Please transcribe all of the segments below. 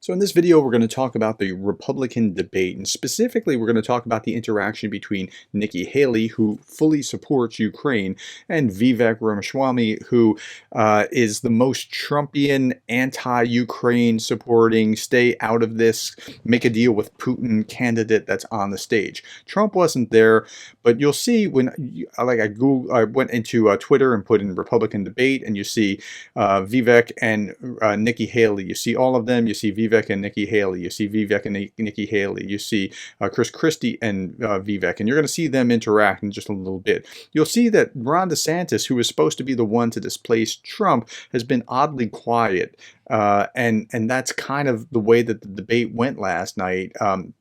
So in this video, we're going to talk about the Republican debate, and specifically, we're going to talk about the interaction between Nikki Haley, who fully supports Ukraine, and Vivek Ramaswamy, who is the most Trumpian, anti-Ukraine supporting, stay out of this, make a deal with Putin candidate that's on the stage. Trump wasn't there, but you'll see when, I went into Twitter and put in Republican debate, and you see Vivek and Nikki Haley. You see all of them. You see Vivek and Nikki Haley. You see Vivek and Nikki Haley. You see Chris Christie and Vivek, and you're going to see them interact in just a little bit. You'll see that Ron DeSantis, who is supposed to be the one to displace Trump, has been oddly quiet. And that's kind of the way that the debate went last night.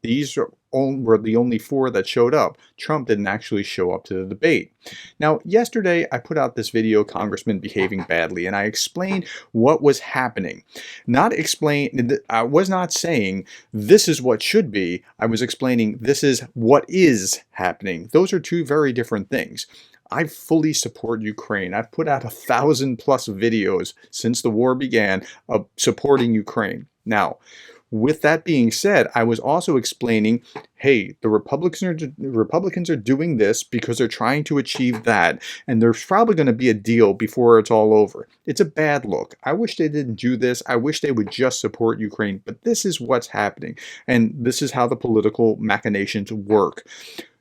These were the only four that showed up. Trump didn't actually show up to the debate. Now, yesterday I put out this video, Congressman Behaving Badly, and I explained what was happening. I was not saying this is what should be. I was explaining this is what is happening. Those are two very different things. I fully support Ukraine. I've put out 1,000+ videos since the war began of supporting Ukraine. Now, with that being said, I was also explaining, hey, the Republicans are doing this because they're trying to achieve that, and there's probably going to be a deal before it's all over. It's a bad look. I wish they didn't do this. I wish they would just support Ukraine, but this is what's happening, and this is how the political machinations work.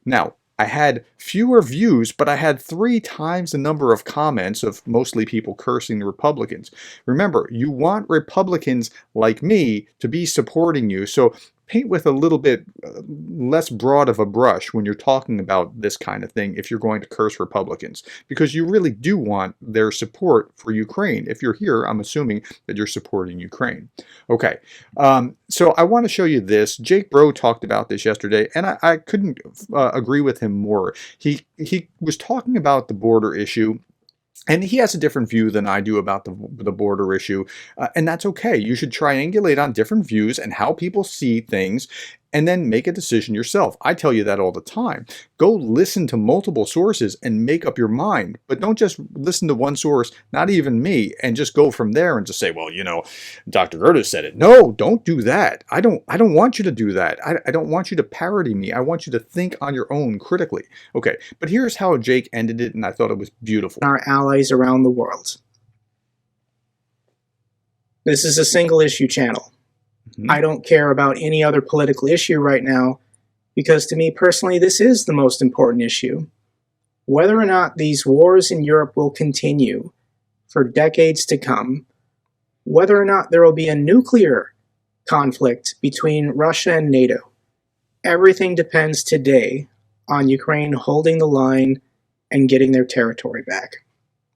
Now, I had fewer views, but I had 3 times the number of comments of mostly people cursing the Republicans. Remember, you want Republicans like me to be supporting you, so paint with a little bit less broad of a brush when you're talking about this kind of thing if you're going to curse Republicans, because you really do want their support for Ukraine. If you're here, I'm assuming that you're supporting Ukraine. Okay, so I want to show you this. Jake Bro talked about this yesterday, and I couldn't agree with him more. He was talking about the border issue. And he has a different view than I do about the border issue, and that's okay. You should triangulate on different views and how people see things, and then make a decision yourself. I tell you that all the time. Go listen to multiple sources and make up your mind, but don't just listen to one source, not even me, and just go from there and just say, well, you know, Dr. Gerdes said it. No, don't do that. I don't want you to do that. I don't want you to parody me. I want you to think on your own critically. Okay, but here's how Jake ended it, and I thought it was beautiful. Our allies around the world. This is a single issue channel. I don't care about any other political issue right now, because to me personally, this is the most important issue. Whether or not these wars in Europe will continue for decades to come, whether or not there will be a nuclear conflict between Russia and NATO, everything depends today on Ukraine holding the line and getting their territory back.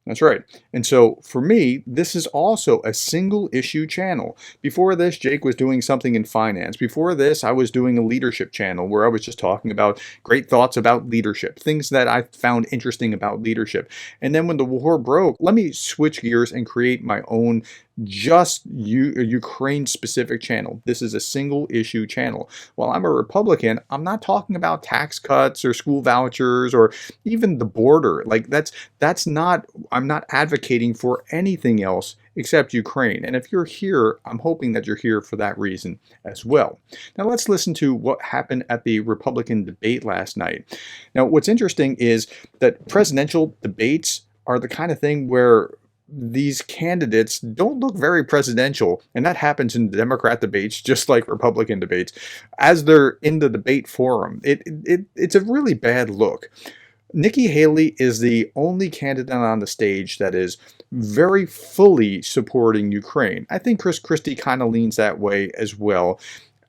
That's right. And so for me, this is also a single issue channel. Before this, Jake was doing something in finance. Before this, I was doing a leadership channel where I was just talking about great thoughts about leadership, things that I found interesting about leadership. And then when the war broke, let me switch gears and create my own just Ukraine-specific channel. This is a single issue channel. While I'm a Republican, I'm not talking about tax cuts or school vouchers or even the border. Like that's not, I'm not advocating for anything else except Ukraine. And if you're here, I'm hoping that you're here for that reason as well. Now let's listen to what happened at the Republican debate last night. Now what's interesting is that presidential debates are the kind of thing where these candidates don't look very presidential, and that happens in Democrat debates just like Republican debates. As they're in the debate forum, it's a really bad look. Nikki Haley is the only candidate on the stage that is very fully supporting Ukraine. I think Chris Christie kind of leans that way as well.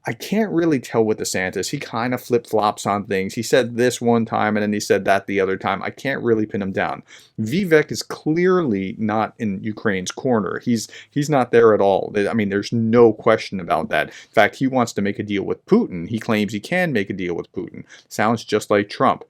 I can't really tell with DeSantis. He kind of flip-flops on things. He said this one time and then he said that the other time. I can't really pin him down. Vivek is clearly not in Ukraine's corner. He's not there at all. I mean, there's no question about that. In fact, he wants to make a deal with Putin. He claims he can make a deal with Putin. Sounds just like Trump.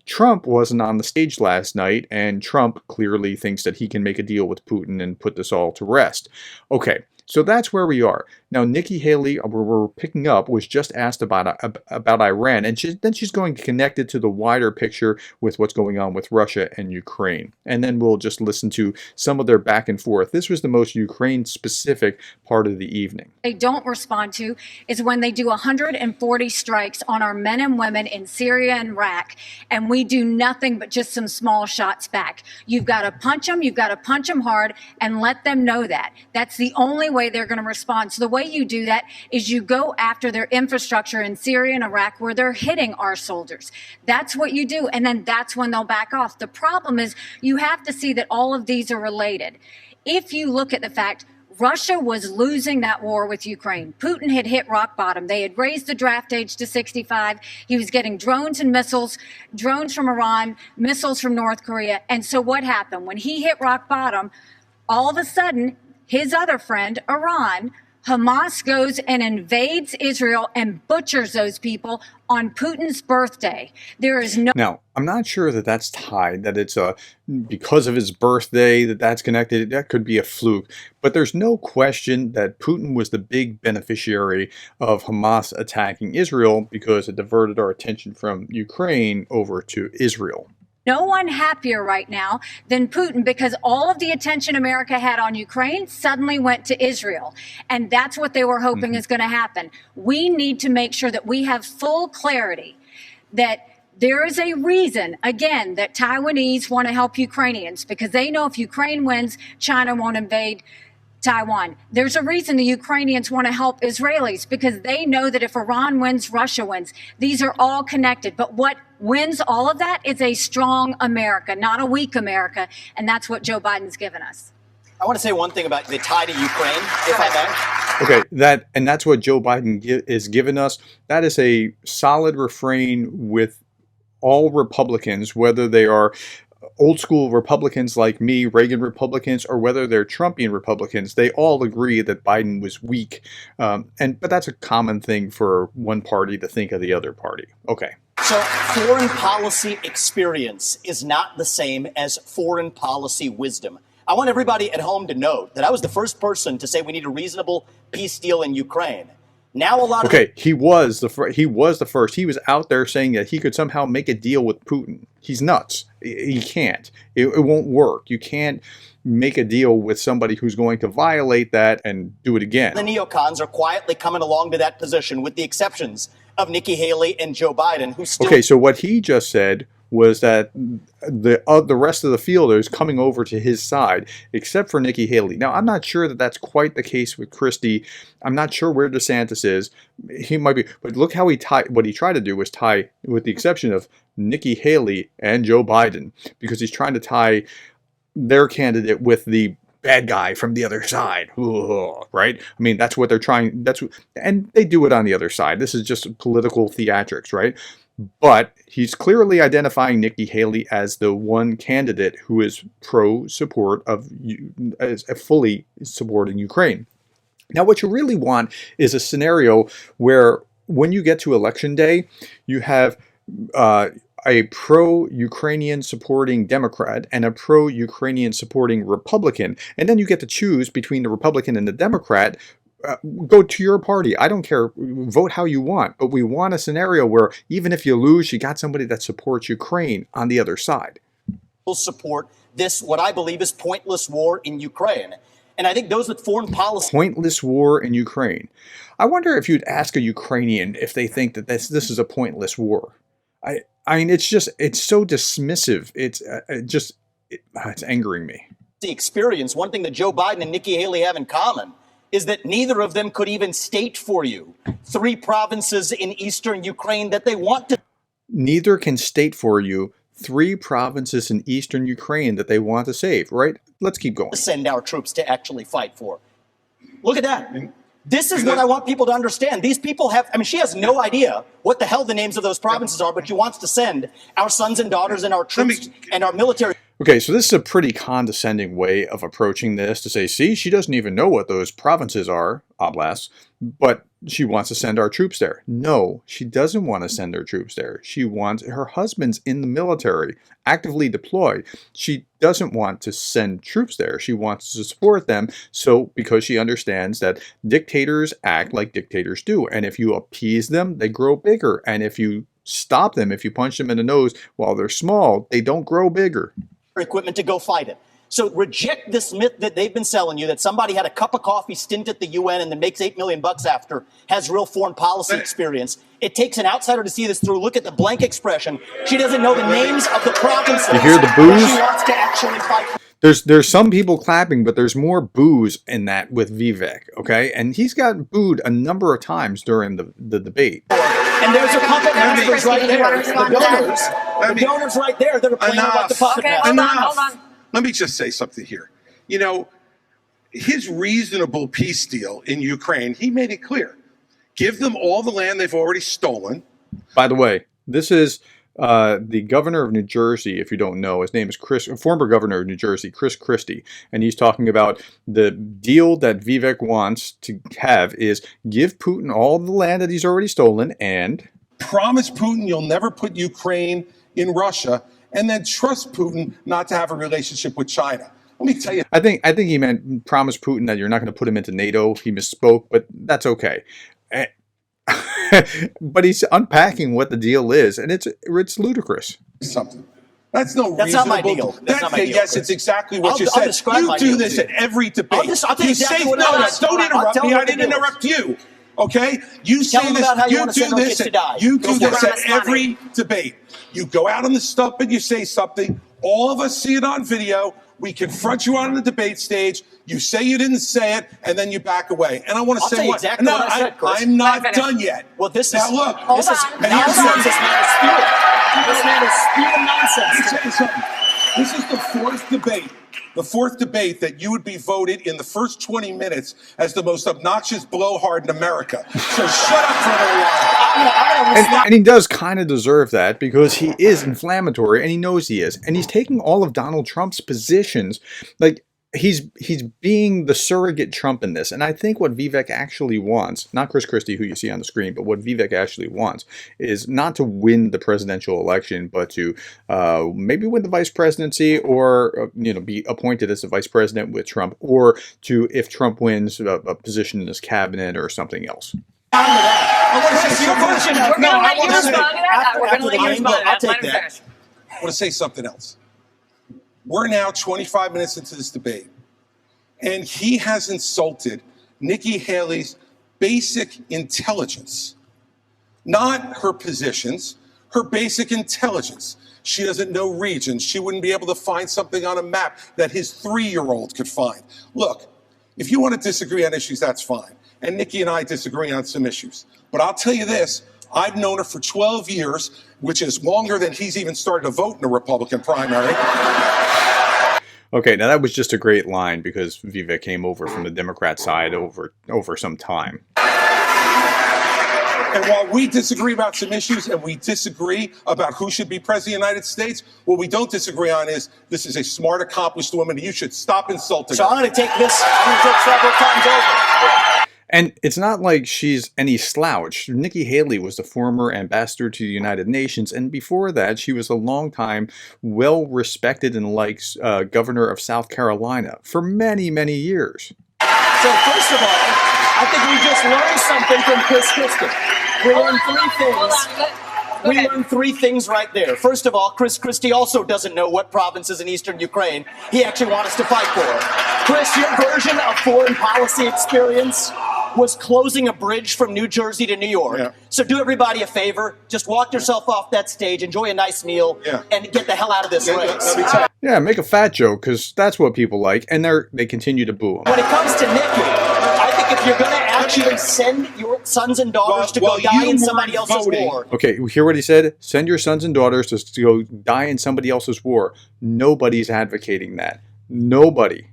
Trump wasn't on the stage last night, and Trump clearly thinks that he can make a deal with Putin and put this all to rest. Okay. So that's where we are. Now, Nikki Haley, where we're picking up, was just asked about Iran, and then she's going to connect it to the wider picture with what's going on with Russia and Ukraine. And then we'll just listen to some of their back and forth. This was the most Ukraine-specific part of the evening. They don't respond to is when they do 140 strikes on our men and women in Syria and Iraq, and we do nothing but just some small shots back. You've got to punch them, you've got to punch them hard, and let them know that. That's the only way they're going to respond. So the way you do that is you go after their infrastructure in Syria and Iraq where they're hitting our soldiers. That's what you do, and then that's when they'll back off. The problem is you have to see that all of these are related. If you look at the fact Russia was losing that war with Ukraine. Putin had hit rock bottom. They had raised the draft age to 65. He was getting drones and missiles, drones from Iran, missiles from North Korea. And so what happened? When he hit rock bottom, all of a sudden, his other friend, Iran, Hamas goes and invades Israel and butchers those people on Putin's birthday. There is no... Now, I'm not sure that that's tied, that it's because of his birthday, that's connected. That could be a fluke. But there's no question that Putin was the big beneficiary of Hamas attacking Israel because it diverted our attention from Ukraine over to Israel. No one happier right now than Putin because all of the attention America had on Ukraine suddenly went to Israel. And that's what they were hoping is going to happen. We need to make sure that we have full clarity that there is a reason, again, that Taiwanese want to help Ukrainians because they know if Ukraine wins, China won't invade Taiwan. There's a reason the Ukrainians want to help Israelis because they know that if Iran wins, Russia wins. These are all connected. But what wins all of that is a strong America, not a weak America. And that's what Joe Biden's given us. I want to say one thing about the tie to Ukraine, if I may. Okay, that's what Joe Biden is giving us. That is a solid refrain with all Republicans, whether they are old school Republicans like me, Reagan Republicans, or whether they're Trumpian Republicans, they all agree that Biden was weak. But that's a common thing for one party to think of the other party. Okay. So foreign policy experience is not the same as foreign policy wisdom. I want everybody at home to note that I was the first person to say we need a reasonable peace deal in Ukraine. Now a lot of he was the first. He was out there saying that he could somehow make a deal with Putin. He's nuts. He can't. It won't work. You can't make a deal with somebody who's going to violate that and do it again. The neocons are quietly coming along to that position, with the exceptions of Nikki Haley and Joe Biden, who still... Okay, so what he just said was that the rest of the field is coming over to his side, except for Nikki Haley. Now, I'm not sure that that's quite the case with Christie. I'm not sure where DeSantis is. He might be, but look how what he tried to do was tie, with the exception of Nikki Haley and Joe Biden, because he's trying to tie their candidate with the bad guy from the other side, right? I mean, that's what they're trying. And they do it on the other side. This is just political theatrics, right? But he's clearly identifying Nikki Haley as the one candidate who is pro-support of, as fully supporting Ukraine. Now, what you really want is a scenario where when you get to election day, you have a pro-Ukrainian supporting Democrat and a pro-Ukrainian supporting Republican. And then you get to choose between the Republican and the Democrat. Go to your party. I don't care. Vote how you want. But we want a scenario where even if you lose, you got somebody that supports Ukraine on the other side. Will support this, what I believe is pointless war in Ukraine. And I think those with foreign policy... Pointless war in Ukraine. I wonder if you'd ask a Ukrainian if they think that this is a pointless war. I mean, it's so dismissive. It's angering me. The experience, one thing that Joe Biden and Nikki Haley have in common is that neither of them could even state for you 3 provinces in eastern Ukraine that they want to. Neither can state for you 3 provinces in eastern Ukraine that they want to save, right? Let's keep going. Send our troops to actually fight for. Look at that. This is what I want people to understand. These people have, I mean, she has no idea what the hell the names of those provinces are, but she wants to send our sons and daughters and our troops and our military. Okay, so this is a pretty condescending way of approaching this, to say, see, she doesn't even know what those provinces are. oblasts, but she wants to send our troops there. No, she doesn't want to send her troops there. She wants her husband's in the military, actively deployed. She doesn't want to send troops there. She wants to support them, so because she understands that dictators act like dictators do, and if you appease them, they grow bigger, and if you stop them, if you punch them in the nose while they're small, they don't grow bigger. Equipment to go fight it. So reject this myth that they've been selling you that somebody had a cup of coffee stint at the UN and then makes $8 million after, has real foreign policy experience. It takes an outsider to see this through. Look at the blank expression. She doesn't know the names of the provinces. You hear the boos? She wants to actually fight. There's some people clapping, but there's more boos in that with Vivek, okay? And he's got booed a number of times during the debate. And there's a puppet masters right there. The donors right there that are playing like the puppet masters. Hold on. Let me just say something here. You know, his reasonable peace deal in Ukraine, he made it clear. Give them all the land they've already stolen. By the way, this is the governor of New Jersey, if you don't know. His name is former governor of New Jersey, Chris Christie. And he's talking about the deal that Vivek wants to have is give Putin all the land that he's already stolen and promise Putin you'll never put Ukraine in Russia, and then trust Putin not to have a relationship with China. Let me tell you. I think he meant promise Putin that you're not going to put him into NATO. He misspoke, but that's okay. But he's unpacking what the deal is, and it's ludicrous. Something. That's no That's reasonable. not my deal. That's not my deal. Yes, it's exactly what you I'll said. describe You my do deal this to at you. every debate. I'll tell you You exactly say, what no, it no, is. don't I'll interrupt tell me. you I what it didn't is. interrupt you. Okay? You Tell say them this. about how you You want to send do our this. kids to die. You Go do for it. this at every debate. You go out on the stump and you say something. All of us see it on video. We confront you on the debate stage. You say you didn't say it, and then you back away. And I want to I'll say tell you what? exactly No, what I said, Chris. I'm not done yet. Well, this now is look. This is And here's nonsense. the- This man is spewing. This man is spewing nonsense. Let me tell you something. This is the fourth debate. The fourth debate that you would be voted in the first 20 minutes as the most obnoxious blowhard in America. So shut up for a little while. And he does kind of deserve that because he is inflammatory and he knows he is. And he's taking all of Donald Trump's positions. Like, he's being the surrogate Trump in this. And I think what Vivek actually wants, not Chris Christie, who you see on the screen, but what Vivek actually wants is not to win the presidential election, but to maybe win the vice presidency or, be appointed as the vice president with Trump, or to, if Trump wins, a position in his cabinet or something else. I want to say something. We're going to let you respond to that. We're going to let you respond to that. I'll take Let him that. finish. I want to say something else. We're now 25 minutes into this debate, and he has insulted Nikki Haley's basic intelligence, not her positions, her basic intelligence. She doesn't know regions. She wouldn't be able to find something on a map that his 3-year-old could find. Look, if you want to disagree on issues, that's fine. And Nikki and I disagree on some issues. But I'll tell you this, I've known her for 12 years, which is longer than he's even started to vote in a Republican primary. Okay, now that was just a great line because Vivek came over from the Democrat side over some time. And while we disagree about some issues and we disagree about who should be president of the United States, what we don't disagree on is this is a smart, accomplished woman, and you should stop insulting So her. I'm going to take this. I'm going to take several times over. And it's not like she's any slouch. Nikki Haley was the former ambassador to the United Nations, and before that, she was a longtime, well-respected and liked governor of South Carolina for many, many years. So first of all, I think we just learned something from Chris Christie. We learned three things. We learned three things right there. First of all, Chris Christie also doesn't know what provinces in eastern Ukraine he actually wants us to fight for. Chris, your version of foreign policy experience was closing a bridge from New Jersey to New York. Yeah. So do everybody a favor, just walk yourself off that stage, enjoy a nice meal, and get the hell out of this race. Let me tell you. Yeah, make a fat joke, because that's what people like, and they continue to boo him. When it comes to Nikki, I think if you're going to actually send your sons and daughters to go die in somebody else's war. Okay, you hear what he said? Send your sons and daughters to go die in somebody else's war. Nobody's advocating that. Nobody.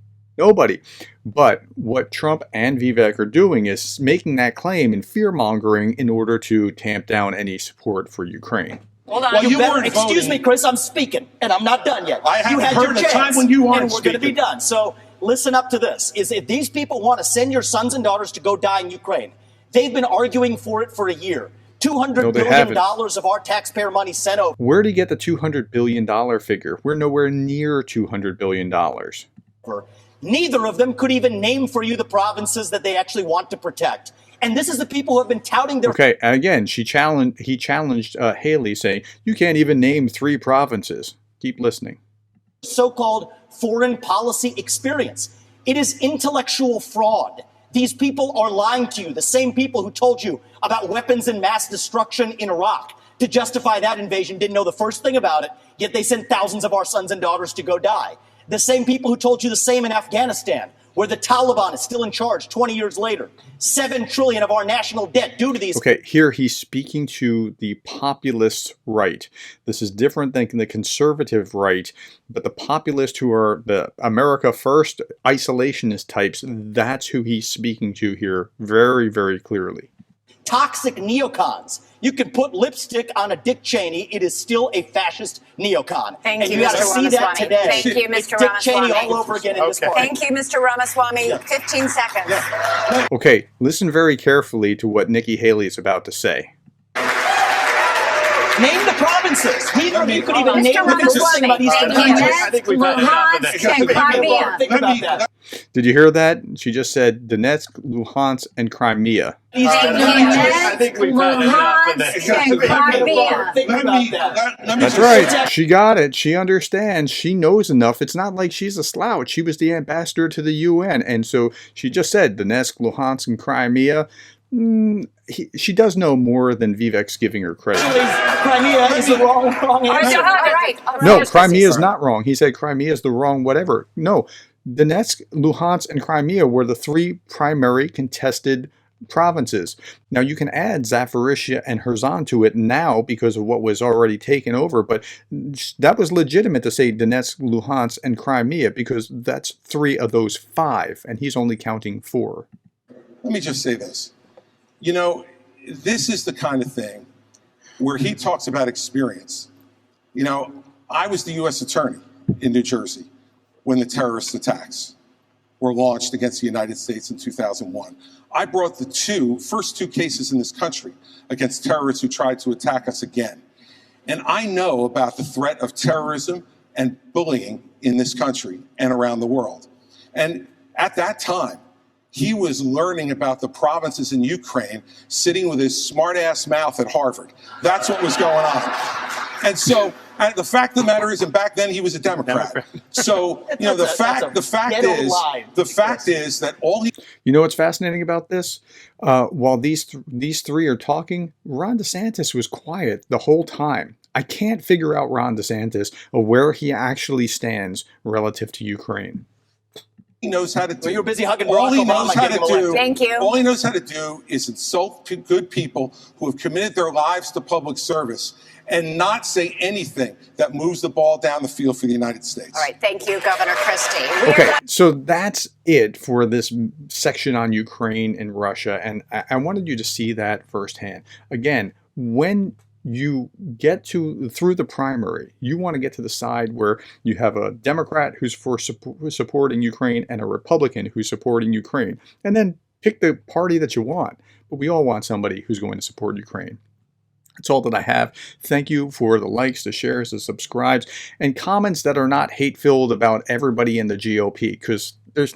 But what Trump and Vivek are doing is making that claim and fear-mongering in order to tamp down any support for Ukraine. Hold on. Well, you Better, weren't excuse voting. me, Chris, I'm speaking, and I'm not done yet. I haven't you had heard your a chance, time when you aren't and we're going to be speaking. done. So listen up to this, is if these people want to send your sons and daughters to go die in Ukraine, they've been arguing for it for a year. $200 billion of our taxpayer money sent over. Where did he get the $200 billion figure? We're nowhere near $200 billion. Neither of them could even name for you the provinces that they actually want to protect. And this is the people who have been touting their... Okay, again, he challenged Haley, saying, you can't even name 3 provinces. Keep listening. So-called foreign policy experience. It is intellectual fraud. These people are lying to you, the same people who told you about weapons and mass destruction in Iraq to justify that invasion didn't know the first thing about it, yet they sent thousands of our sons and daughters to go die. The same people who told you the same in Afghanistan, where the Taliban is still in charge 20 years later. $7 trillion of our national debt due to these... Okay, here he's speaking to the populist right. This is different than the conservative right, but the populists who are the America First isolationist types, that's who he's speaking to here very, very clearly. Toxic neocons. You can put lipstick on a Dick Cheney, it is still a fascist neocon. Thank you, Mr. Ramaswamy. See that today. Thank you, Mr. Dick Ramaswamy. Cheney all over again in this party. Thank you, Mr. Ramaswamy. 15 seconds. Okay, listen very carefully to what Nikki Haley is about to say. Name the provinces. Neither of you could even name the Ramaswamy. about Eastern Thank you. countries. Donetsk, Luhansk, and Crimea. Think about that. Did you hear that? She just said Donetsk, Luhansk, and Crimea. I think we've had enough of this. And Crimea. Think about that. That's right. She got it. She understands. She knows enough. It's not like she's a slouch. She was the ambassador to the UN. And so she just said Donetsk, Luhansk, and Crimea. She does know more than Vivek's giving her credit. Crimea is the wrong answer. All right. No, Crimea is not wrong. He said Crimea is the wrong whatever. No, Donetsk, Luhansk, and Crimea were the 3 primary contested provinces. Now you can add Zaporizhzhia and Kherson to it now because of what was already taken over, but that was legitimate to say Donetsk, Luhansk, and Crimea because that's 3 of those 5, and he's only counting 4. Let me just say this. You know, this is the kind of thing where he talks about experience. You know, I was the U.S. attorney in New Jersey when the terrorist attacks were launched against the United States in 2001. I brought the first two cases in this country against terrorists who tried to attack us again. And I know about the threat of terrorism and bullying in this country and around the world. And at that time, he was learning about the provinces in Ukraine, sitting with his smart-ass mouth at Harvard. That's what was going on. And so the fact of the matter is, and back then he was a Democrat. So, you know, the fact is that all he... You know what's fascinating about this? While these 3 are talking, Ron DeSantis was quiet the whole time. I can't figure out Ron DeSantis or where he actually stands relative to Ukraine. He knows how to do. Well, you're busy hugging Barack Obama. Thank you. All he knows how to do is insult good people who have committed their lives to public service and not say anything that moves the ball down the field for the United States. All right. Thank you, Governor Christie. Okay, so that's it for this section on Ukraine and Russia, and I wanted you to see that firsthand. Again, when you get through the primary, you want to get to the side where you have a Democrat who's supporting Ukraine and a Republican who's supporting Ukraine, and then pick the party that you want. But we all want somebody who's going to support Ukraine. That's all that I have. Thank you for the likes, the shares, the subscribes, and comments that are not hate-filled about everybody in the GOP, because there's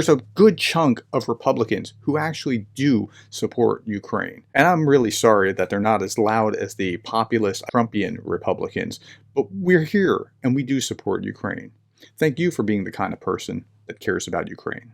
a good chunk of Republicans who actually do support Ukraine. And I'm really sorry that they're not as loud as the populist Trumpian Republicans, but we're here and we do support Ukraine. Thank you for being the kind of person that cares about Ukraine.